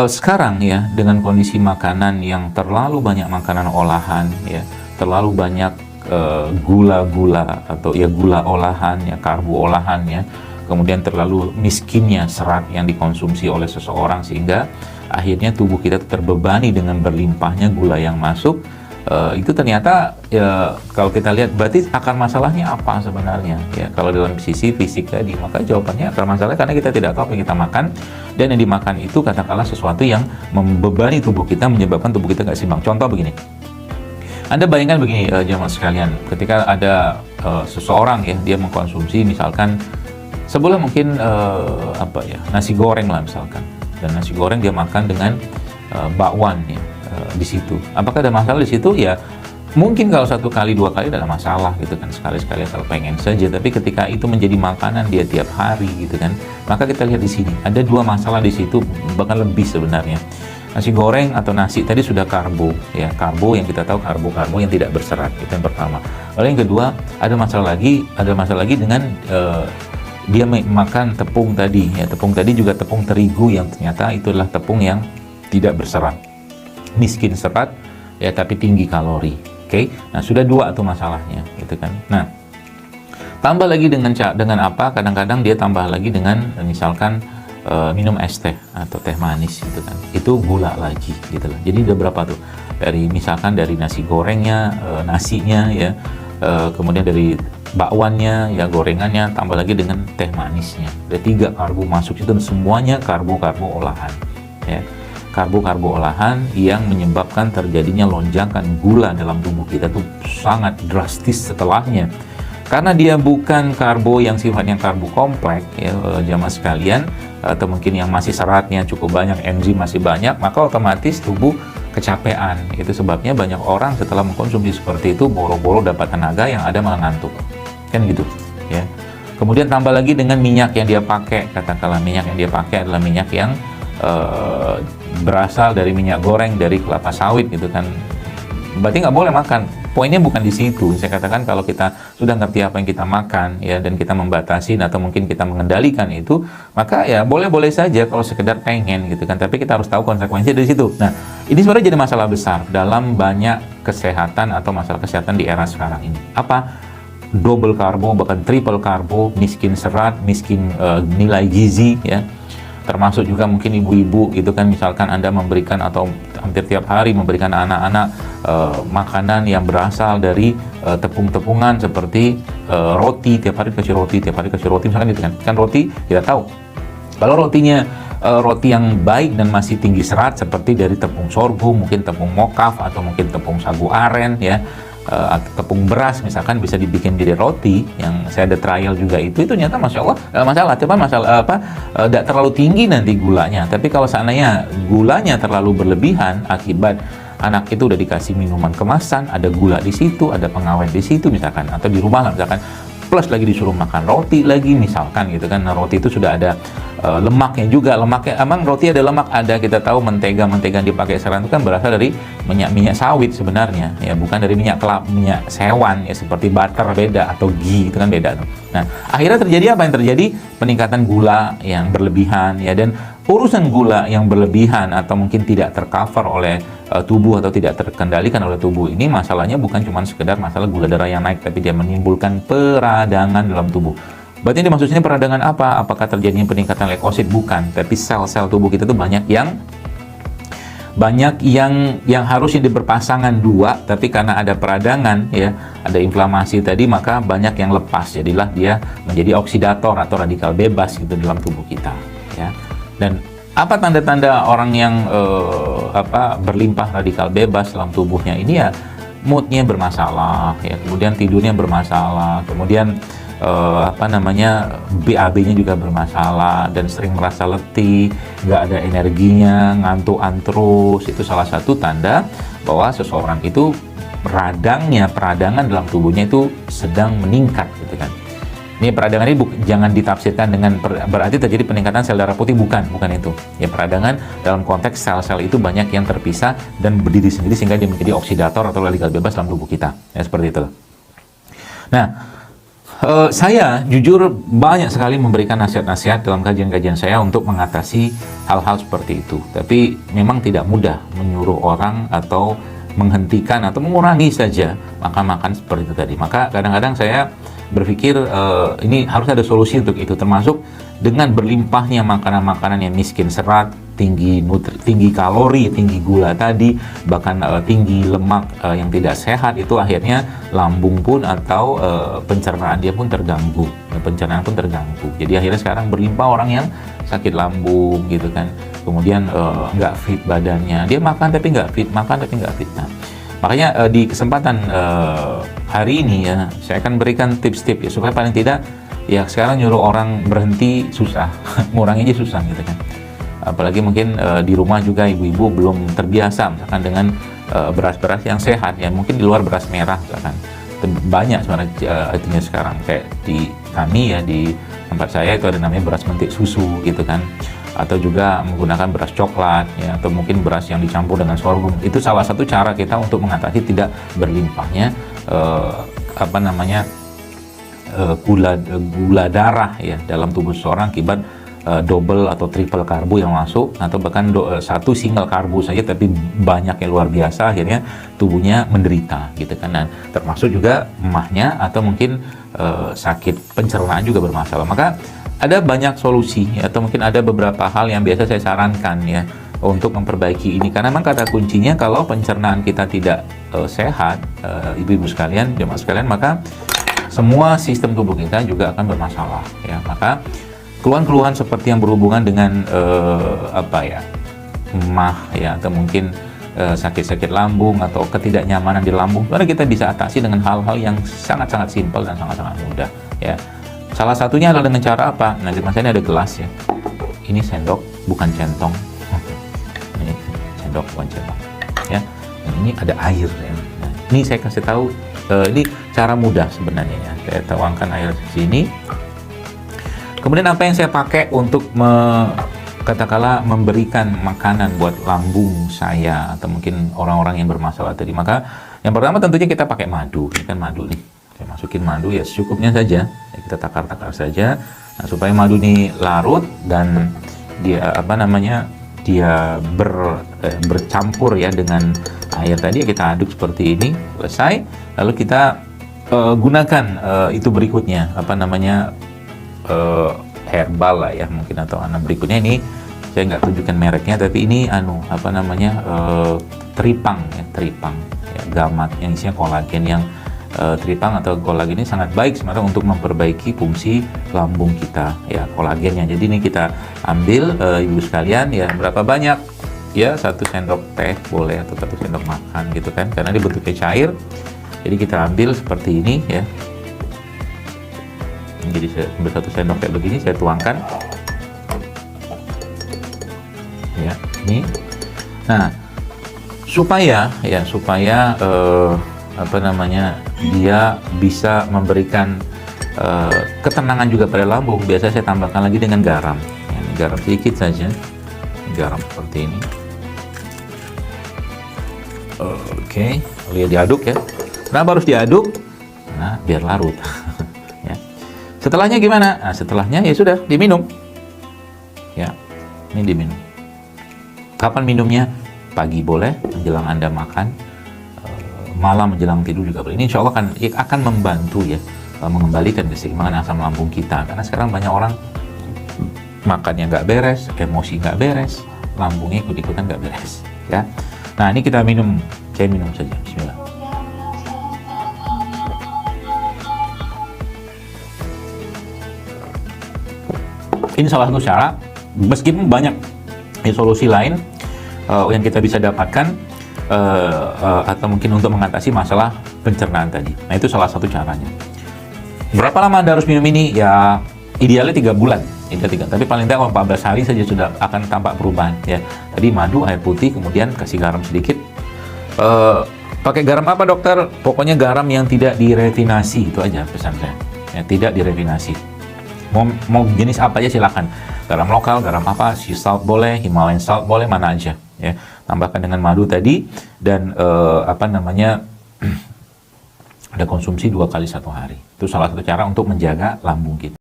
Sekarang ya, dengan kondisi makanan yang terlalu banyak makanan olahan ya, terlalu banyak gula-gula atau ya gula olahan ya, karbo olahan ya, kemudian terlalu miskinnya serat yang dikonsumsi oleh seseorang sehingga akhirnya tubuh kita terbebani dengan berlimpahnya gula yang masuk. Itu ternyata ya, kalau kita lihat berarti akar masalahnya apa sebenarnya ya, kalau dalam sisi fisik tadi, maka jawabannya akar masalahnya karena kita tidak tahu apa yang kita makan, dan yang dimakan itu katakanlah sesuatu yang membebani tubuh kita, menyebabkan tubuh kita nggak seimbang. Contoh begini, Anda bayangkan begini jemaah sekalian, ketika ada seseorang ya, dia mengkonsumsi misalkan sebulan mungkin nasi goreng lah misalkan, dan nasi goreng dia makan dengan bakwan ya, di situ. Apakah ada masalah di situ? Ya mungkin kalau 1 kali 2 kali ada masalah gitu kan, sekali-sekali kalau pengen saja. Tapi ketika itu menjadi makanan dia tiap hari gitu kan, maka kita lihat di sini ada 2 masalah di situ, bahkan lebih sebenarnya. Nasi goreng atau nasi tadi sudah karbo ya, karbo yang kita tahu karbo yang tidak berserat, itu yang pertama. Lalu yang kedua ada masalah lagi dengan dia makan tepung tadi ya, tepung tadi juga tepung terigu yang ternyata itu adalah tepung yang tidak berserat, miskin serat ya, tapi tinggi kalori. Oke. Nah, sudah 2 tuh masalahnya gitu kan. Nah, tambah lagi dengan apa? Kadang-kadang dia tambah lagi dengan misalkan minum es teh atau teh manis gitu kan. Itu gula lagi gitu loh. Jadi ada berapa tuh? Misalkan dari nasi gorengnya, nasinya ya, kemudian dari bakwannya ya, gorengannya, tambah lagi dengan teh manisnya. Ada 3 karbo masuk itu, semuanya karbo olahan ya. Karbo olahan yang menyebabkan terjadinya lonjakan gula dalam tubuh kita tuh sangat drastis setelahnya. Karena dia bukan karbo yang sifatnya karbo kompleks ya, jamaah sekalian, atau mungkin yang masih seratnya cukup banyak, enzim masih banyak, maka otomatis tubuh kecapean. Itu sebabnya banyak orang setelah mengkonsumsi seperti itu boro-boro dapat tenaga, yang ada malah ngantuk. Kan gitu ya. Kemudian tambah lagi dengan minyak yang dia pakai, katakanlah minyak yang dia pakai adalah minyak yang berasal dari minyak goreng, dari kelapa sawit gitu kan, berarti nggak boleh makan. Poinnya bukan di situ. Saya katakan kalau kita sudah ngerti apa yang kita makan ya, dan kita membatasi atau mungkin kita mengendalikan itu, maka ya boleh-boleh saja kalau sekedar pengen gitu kan, tapi kita harus tahu konsekuensi dari situ. Nah, ini sebenarnya jadi masalah besar dalam banyak kesehatan atau masalah kesehatan di era sekarang ini. Apa? Double karbo, bahkan triple karbo, miskin serat, miskin nilai gizi ya. Termasuk juga mungkin ibu-ibu gitu kan, misalkan Anda memberikan atau hampir tiap hari memberikan anak-anak makanan yang berasal dari tepung-tepungan seperti roti, tiap hari kasih roti misalkan gitu kan. Kan roti kita tahu kalau rotinya roti yang baik dan masih tinggi serat seperti dari tepung sorghum, mungkin tepung mokaf atau mungkin tepung sagu aren ya, tepung beras misalkan, bisa dibikin jadi roti. Yang saya ada trial juga itu ternyata masya Allah tidak terlalu tinggi nanti gulanya. Tapi kalau seandainya gulanya terlalu berlebihan akibat anak itu udah dikasih minuman kemasan, ada gula di situ, ada pengawet di situ misalkan, atau di rumah lah misalkan, plus lagi disuruh makan roti lagi misalkan gitu kan. Nah, roti itu sudah ada lemaknya juga. Lemaknya emang roti ada lemak, ada, kita tahu mentega yang dipakai sekarang itu kan berasal dari minyak sawit sebenarnya ya, bukan dari minyak hewan ya, seperti butter beda atau ghee itu kan beda tuh. Nah, akhirnya terjadi apa yang terjadi? Peningkatan gula yang berlebihan ya, dan urusan gula yang berlebihan atau mungkin tidak tercover oleh tubuh atau tidak terkendalikan oleh tubuh ini, masalahnya bukan cuma sekedar masalah gula darah yang naik, tapi dia menimbulkan peradangan dalam tubuh. Berarti ini maksudnya peradangan apa? Apakah terjadinya peningkatan leukosit? Bukan, tapi sel-sel tubuh kita tuh banyak yang harusnya berpasangan 2, tapi karena ada peradangan ya, ada inflamasi tadi, maka banyak yang lepas, jadilah dia menjadi oksidator atau radikal bebas gitu dalam tubuh kita ya. Dan apa tanda-tanda orang yang berlimpah radikal bebas dalam tubuhnya ini? Ya moodnya bermasalah ya, kemudian tidurnya bermasalah, kemudian BAB-nya juga bermasalah, dan sering merasa letih, nggak ada energinya, ngantukan terus. Itu salah satu tanda bahwa seseorang itu peradangan dalam tubuhnya itu sedang meningkat gitu kan. Ini peradangan ini jangan ditafsirkan dengan berarti terjadi peningkatan sel darah putih, bukan itu. Ya, peradangan dalam konteks sel-sel itu banyak yang terpisah dan berdiri sendiri sehingga dia menjadi oksidator atau radikal bebas dalam tubuh kita. Ya, seperti itu. Nah, Saya jujur banyak sekali memberikan nasihat-nasihat dalam kajian-kajian saya untuk mengatasi hal-hal seperti itu. Tapi memang tidak mudah menyuruh orang atau menghentikan atau mengurangi saja makan-makan seperti itu tadi. Maka kadang-kadang saya berpikir ini harus ada solusi untuk itu, termasuk dengan berlimpahnya makanan-makanan yang miskin serat, tinggi kalori, tinggi gula tadi, bahkan tinggi lemak yang tidak sehat, itu akhirnya lambung pun atau pencernaan dia pun terganggu, pencernaan pun terganggu. Jadi akhirnya sekarang berlimpah orang yang sakit lambung gitu kan, kemudian nggak fit badannya, dia makan tapi nggak fit, makan tapi nggak fit. Nah, makanya di kesempatan hari ini ya, saya akan berikan tips-tips ya, supaya paling tidak ya sekarang nyuruh orang berhenti susah, nguranginya susah gitu kan. Apalagi mungkin di rumah juga ibu-ibu belum terbiasa misalkan dengan beras-beras yang sehat ya, mungkin di luar beras merah misalkan. Banyak sebenarnya artinya sekarang kayak di kami ya, di tempat saya itu ada namanya beras mentik susu gitu kan, atau juga menggunakan beras coklat ya, atau mungkin beras yang dicampur dengan sorghum. Itu salah satu cara kita untuk mengatasi tidak berlimpahnya gula darah ya dalam tubuh seseorang akibat double atau triple karbo yang masuk, atau bahkan satu single karbo saja tapi banyak yang luar biasa, akhirnya tubuhnya menderita gitu kan. Dan termasuk juga emahnya atau mungkin sakit pencernaan juga bermasalah. Maka ada banyak solusi ya, atau mungkin ada beberapa hal yang biasa saya sarankan ya untuk memperbaiki ini, karena memang kata kuncinya kalau pencernaan kita tidak sehat, ibu-ibu sekalian, jemaah sekalian, maka semua sistem tubuh kita juga akan bermasalah ya. Maka keluhan-keluhan seperti yang berhubungan dengan emah ya, atau mungkin sakit-sakit lambung atau ketidaknyamanan di lambung, karena kita bisa atasi dengan hal-hal yang sangat-sangat simpel dan sangat-sangat mudah ya. Salah satunya adalah dengan cara apa? Nah, di masa ini ada gelas ya. Ini sendok bukan centong. Ini sendok bukan centong ya. Dan ini ada air ya. Nah, ini saya kasih tahu, ini cara mudah sebenarnya ya. Saya tuangkan air di sini. Kemudian apa yang saya pakai untuk katakanlah memberikan makanan buat lambung saya atau mungkin orang-orang yang bermasalah tadi. Maka yang pertama tentunya kita pakai madu. Ini kan madu nih. Saya masukin madu ya secukupnya saja. Ya, kita takar-takar saja. Nah, supaya madu ini larut dan dia dia bercampur ya dengan air tadi, kita aduk seperti ini. Selesai. Lalu kita gunakan itu berikutnya herbal lah ya mungkin, atau berikutnya ini saya nggak tunjukkan mereknya, tapi ini tripang ya, gamat yang isinya kolagen. Yang tripang atau kolagen ini sangat baik sebenarnya untuk memperbaiki fungsi lambung kita ya, kolagennya. Jadi ini kita ambil ibu sekalian ya, berapa banyak ya, 1 sendok teh boleh atau 1 sendok makan gitu kan, karena dia bentuknya cair. Jadi kita ambil seperti ini ya. Jadi saya ambil 1 sendok kayak begini, saya tuangkan ya ini. Nah, supaya dia bisa memberikan ketenangan juga pada lambung, biasa saya tambahkan lagi dengan garam ya, ini garam sedikit saja, garam seperti ini. Oke, lihat diaduk ya. Kenapa harus diaduk? Nah, biar larut. Setelahnya gimana? Nah, setelahnya ya sudah diminum. Ya, ini diminum. Kapan minumnya? Pagi boleh, menjelang Anda makan, malam menjelang tidur juga boleh. Ini insya Allah akan membantu ya, mengembalikan keseimbangan asam lambung kita. Karena sekarang banyak orang makannya nggak beres, emosi nggak beres, lambungnya ikut-ikutan nggak beres. Ya. Nah, ini kita minum. Saya minum saja. Bismillah. Ini salah satu cara, meskipun banyak solusi lain yang kita bisa dapatkan atau mungkin untuk mengatasi masalah pencernaan tadi. Nah, itu salah satu caranya. Berapa lama Anda harus minum ini? Ya idealnya 3 bulan, tapi paling tidak 14 hari saja sudah akan tampak perubahan ya. Tadi madu, air putih, kemudian kasih garam sedikit. Pakai garam apa dokter? Pokoknya garam yang tidak direfinasi, itu aja pesan saya ya, tidak direfinasi. Mau jenis apa aja silakan, garam lokal, garam apa, sea salt boleh, Himalayan salt boleh, mana aja ya. Tambahkan dengan madu tadi dan Ada konsumsi 2 kali 1 hari. Itu salah satu cara untuk menjaga lambung kita.